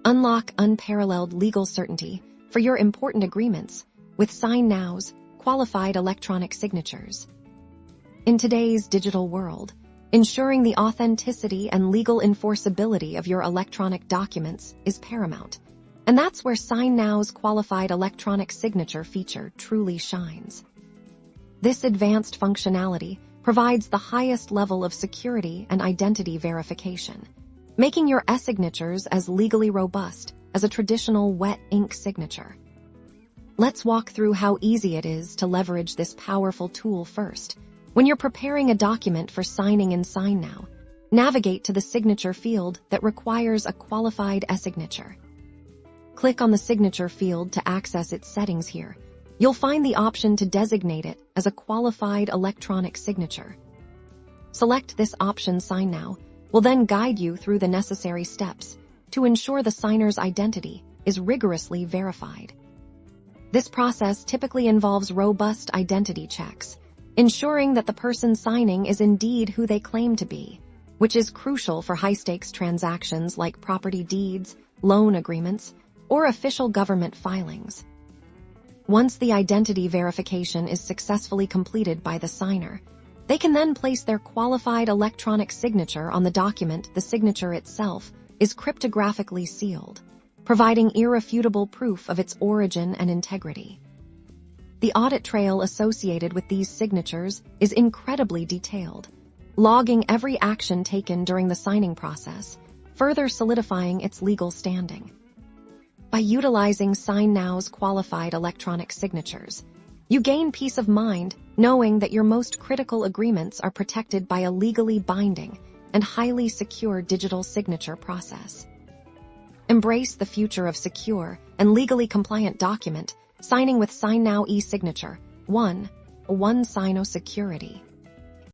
Unlock unparalleled legal certainty for your important agreements with Signnow's qualified electronic signatures. In today's digital world, ensuring the authenticity and legal enforceability of your electronic documents is paramount, and that's where Signnow's qualified electronic signature feature truly shines. This advanced functionality provides the highest level of security and identity verification, making your e-signatures as legally robust as a traditional wet ink signature. Let's walk through how easy it is to leverage this powerful tool first. When you're preparing a document for signing in Signnow, navigate to the signature field that requires a qualified e-signature. Click on the signature field to access its settings here. You'll find the option to designate it as a qualified electronic signature. Select this option. Signnow will then guide you through the necessary steps to ensure the signer's identity is rigorously verified. This process typically involves robust identity checks, ensuring that the person signing is indeed who they claim to be, which is crucial for high-stakes transactions like property deeds, loan agreements, or official government filings. Once the identity verification is successfully completed by the signer, they can then place their qualified electronic signature on the document. The signature itself is cryptographically sealed, providing irrefutable proof of its origin and integrity. The audit trail associated with these signatures is incredibly detailed, logging every action taken during the signing process, further solidifying its legal standing. By utilizing Signnow's qualified electronic signatures, you gain peace of mind knowing that your most critical agreements are protected by a legally binding and highly secure digital signature process. Embrace the future of secure and legally compliant document signing with Signnow e-signature. 1. Signnow security.